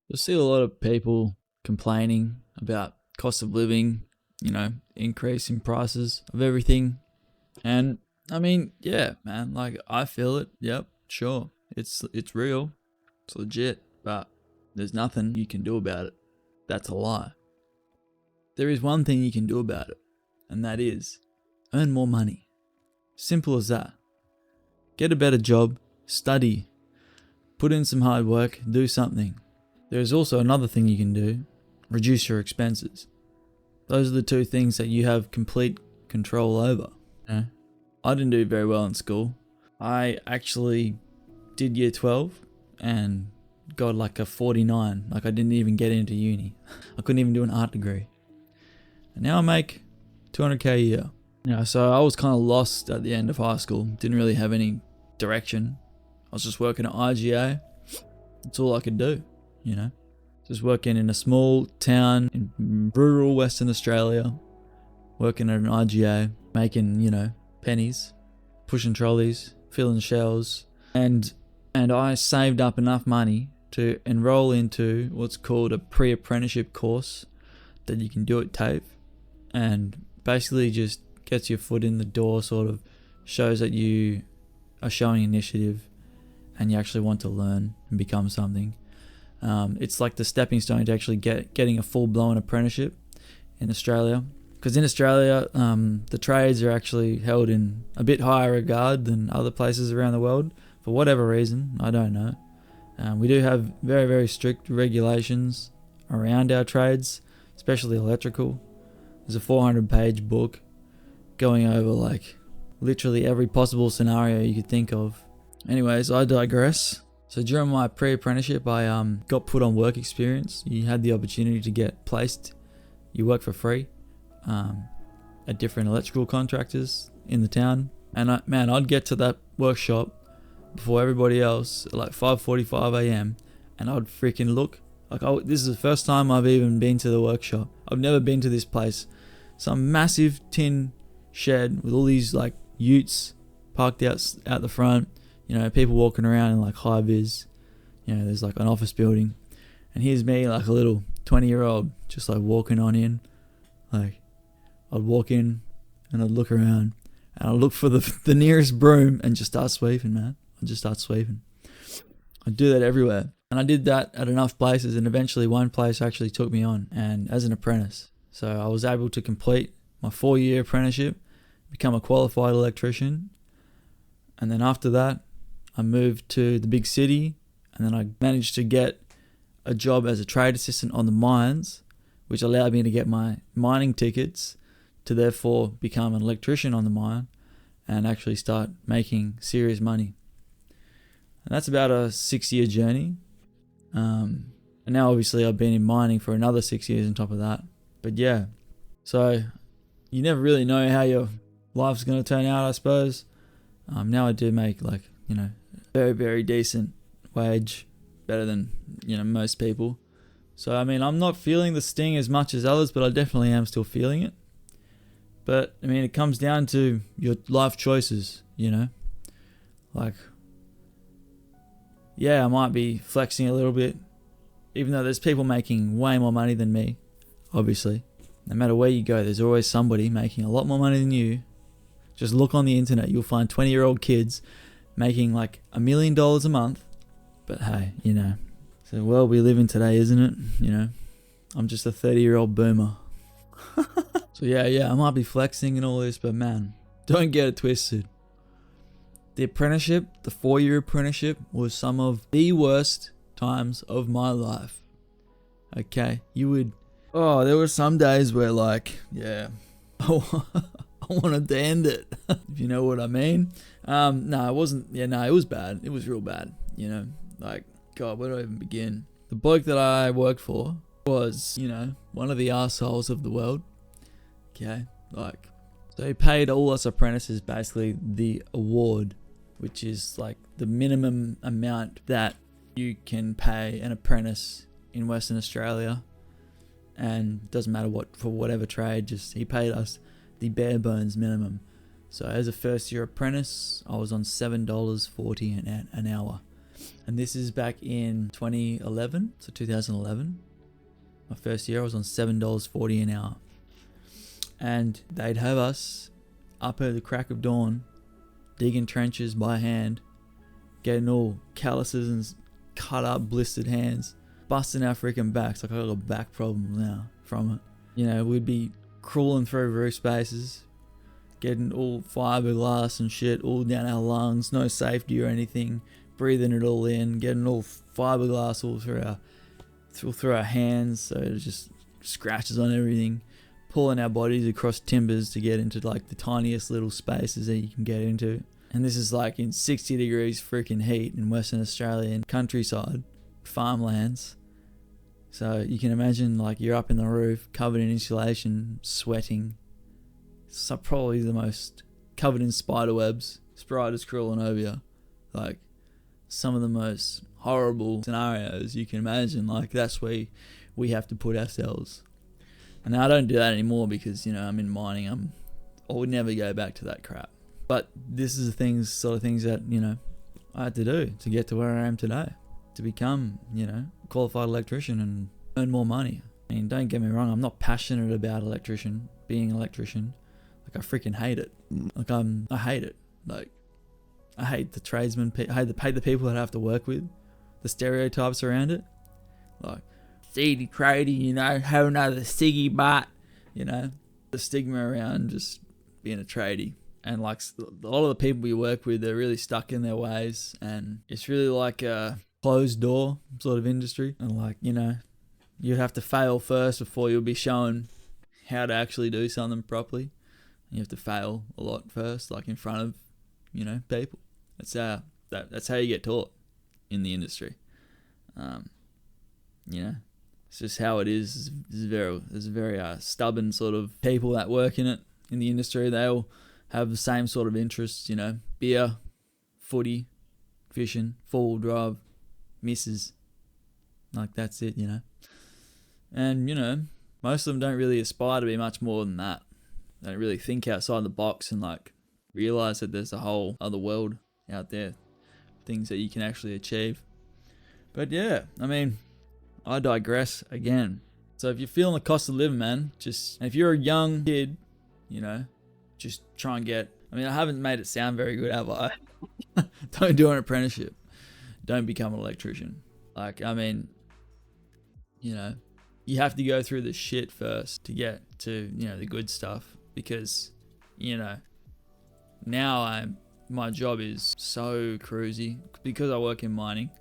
You'll see a lot of people complaining about cost of living, increase in prices of everything. And I mean, yeah, man, like I feel it. Yep, sure. It's real. It's legit, but there's nothing you can do about it. That's a lie. There is one thing you can do about it, and that is earn more money. Simple as that. Get a better job, study, put in some hard work, do something. There's also another thing you can do, reduce your expenses. Those are the two things that you have complete control over. I didn't do very well in school. I actually did year 12 and got like a 49. Like I didn't even get into uni. I couldn't even do an art degree. And now I make 200k a year. So I was kind of lost at the end of high school. Didn't really have any direction. I was just working at IGA. That's all I could do, Just working in a small town in rural Western Australia. Working at an IGA. Making, pennies. Pushing trolleys. Filling shells. And I saved up enough money to enroll into what's called a pre-apprenticeship course that you can do at TAFE. And basically just gets your foot in the door, sort of shows that you are showing initiative and you actually want to learn and become something. It's like the stepping stone to actually getting a full-blown apprenticeship in Australia. Because in Australia, the trades are actually held in a bit higher regard than other places around the world. For whatever reason, I don't know. We do have very, very strict regulations around our trades, especially electrical. There's a 400-page book going over like literally every possible scenario you could think of. Anyways, I digress. So during my pre-apprenticeship, I got put on work experience. You had the opportunity to get placed. You work for free at different electrical contractors in the town. And I'd get to that workshop before everybody else at like 5:45 a.m. and I'd freaking look like this is the first time I've even been to the workshop. I've never been to this place. Some massive tin shed with all these like utes parked out the front. People walking around in like high vis. There's like an office building, and here's me like a little 20-year-old just like walking on in. Like I'd walk in and I'd look around and I'd look for the nearest broom and just start sweeping, man. I'd just start sweeping. I'd do that everywhere. And I did that at enough places, and eventually one place actually took me on and as an apprentice. So I was able to complete my 4-year apprenticeship, become a qualified electrician. And then after that, I moved to the big city, and then I managed to get a job as a trade assistant on the mines, which allowed me to get my mining tickets to therefore become an electrician on the mine and actually start making serious money. And that's about a 6-year journey. And now obviously I've been in mining for another 6 years on top of that. But yeah, so you never really know how your life's going to turn out, I suppose. Now I do make like, very, very decent wage, better than, most people. So, I'm not feeling the sting as much as others, but I definitely am still feeling it. But, it comes down to your life choices, Like, yeah, I might be flexing a little bit, even though there's people making way more money than me, obviously. No matter where you go, there's always somebody making a lot more money than you. Just look on the internet, you'll find 20-year-old kids making like $1 million a month. But hey, it's the world we live in today, isn't it? I'm just a 30-year-old boomer. So yeah, I might be flexing and all this, but man, don't get it twisted. The apprenticeship, the 4-year apprenticeship, was some of the worst times of my life. Okay, there were some days where like, yeah, I wanted to end it, if you know what I mean. No, it wasn't. Yeah, no, it was bad. It was real bad. Like, God, where do I even begin? The bloke that I worked for was, one of the arseholes of the world. Okay, like, so he paid all us apprentices basically the award, which is like the minimum amount that you can pay an apprentice in Western Australia. And doesn't matter what, for whatever trade, just he paid us the bare bones minimum. So as a first year apprentice, I was on $7.40 an hour. And this is back in 2011, so 2011. My first year I was on $7.40 an hour. And they'd have us up at the crack of dawn, digging trenches by hand, getting all calluses and cut up, blistered hands, busting our freaking backs. Like I got a back problem now from it. You know, we'd be crawling through roof spaces, getting all fiberglass and shit all down our lungs, no safety or anything, breathing it all in, getting all fiberglass all through our hands, so it just scratches on everything, pulling our bodies across timbers to get into like the tiniest little spaces that you can get into. And this is like in 60 degrees freaking heat in Western Australian countryside, farmlands. So you can imagine like you're up in the roof, covered in insulation, sweating. It's probably the most covered in spider webs, spiders crawling over you. Like some of the most horrible scenarios you can imagine. Like that's where we have to put ourselves. And now I don't do that anymore because, you know, I'm in mining. I would never go back to that crap. But this is the sort of things that, you know, I had to do to get to where I am today. To become, you know, a qualified electrician and earn more money. I mean, don't get me wrong, I'm not passionate about being an electrician. Like I freaking hate it. Like I hate it. Like I hate the tradesmen, I hate the people that I have to work with, the stereotypes around it. Like, seedy tradie, you know, have another ciggy butt, you know, the stigma around just being a tradie. And like a lot of the people we work with, they're really stuck in their ways, and it's really like a closed door sort of industry. And like, you know, you'd have to fail first before you'll be shown how to actually do something properly. You have to fail a lot first, like in front of, you know, people. That's how you get taught in the industry. You know, it's just how it is. There's very stubborn sort of people that work in the industry. They all have the same sort of interests, you know, beer, footy, fishing, four-wheel drive, misses. Like that's it, you know. And, you know, most of them don't really aspire to be much more than that. They don't really think outside the box and like realize that there's a whole other world out there, things that you can actually achieve. But yeah, I mean, I digress again. So if you're feeling the cost of living, man, if you're a young kid, you know, just try and get, I mean, I haven't made it sound very good, have I? Don't do an apprenticeship. Don't become an electrician. Like, I mean, you know, you have to go through the shit first to get to, you know, the good stuff. Because, you know, now my job is so cruisy. Because I work in mining,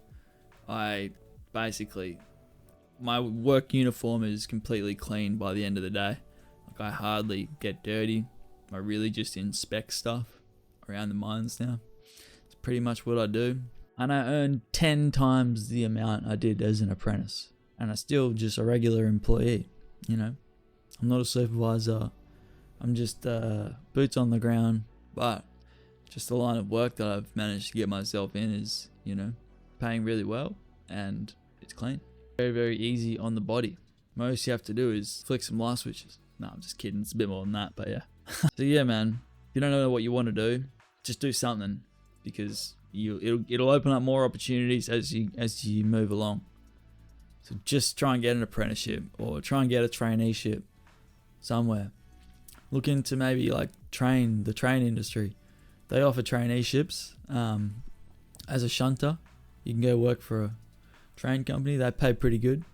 my work uniform is completely clean by the end of the day. Like I hardly get dirty. I really just inspect stuff around the mines now. It's pretty much what I do. And I earn 10 times the amount I did as an apprentice. And I'm still just a regular employee, you know. I'm not a supervisor. I'm just boots on the ground. But just the line of work that I've managed to get myself in is, you know, paying really well. And it's clean. Very, very easy on the body. Most you have to do is flick some light switches. No, I'm just kidding. It's a bit more than that, but yeah. So yeah, man, if you don't know what you want to do, just do something, because it'll open up more opportunities as you move along. So just try and get an apprenticeship or try and get a traineeship somewhere. Look into maybe like the train industry. They offer traineeships as a shunter. You can go work for a train company. They pay pretty good,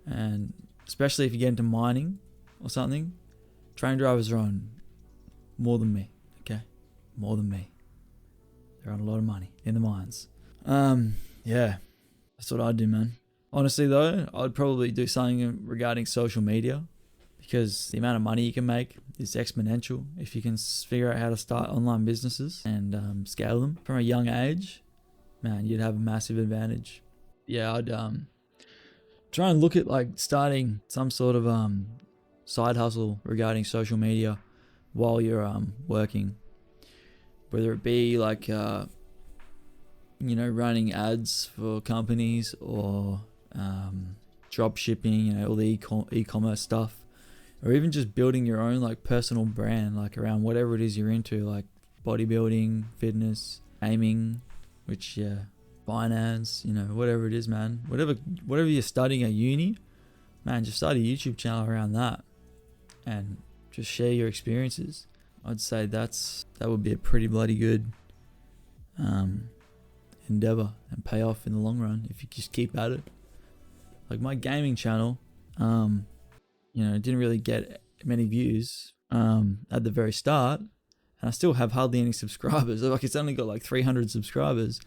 and especially if you get into mining or something, train drivers are on more than me. Okay, more than me. They're on a lot of money in the mines. Yeah, that's what I'd do, man. Honestly though, I'd probably do something regarding social media, because the amount of money you can make is exponential if you can figure out how to start online businesses and scale them from a young age. Man, you'd have a massive advantage. Yeah, I'd try and look at like starting some sort of side hustle regarding social media while you're working, whether it be like you know, running ads for companies or drop shipping, you know, all the e-commerce stuff, or even just building your own like personal brand, like around whatever it is you're into, like bodybuilding, fitness, gaming, which yeah, finance, you know, whatever it is, man. Whatever you're studying at uni, man, just start a YouTube channel around that and just share your experiences. I'd say that would be a pretty bloody good endeavor and pay off in the long run if you just keep at it. Like my gaming channel, you know, didn't really get many views at the very start, and I still have hardly any subscribers. Like it's only got like 300 subscribers,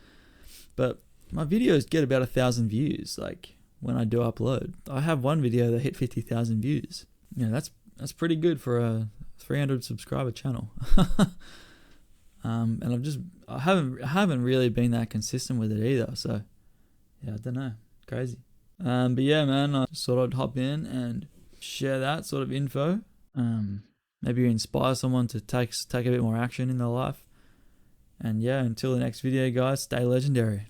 but my videos get about 1,000 views. Like when I do upload, I have one video that hit 50,000 views. You know, that's pretty good for a 300 subscriber channel. And I haven't really been that consistent with it either. So yeah, I don't know, crazy. But yeah, man, I just thought I'd hop in and share that sort of info. Maybe inspire someone to take a bit more action in their life. And yeah, until the next video, guys, stay legendary.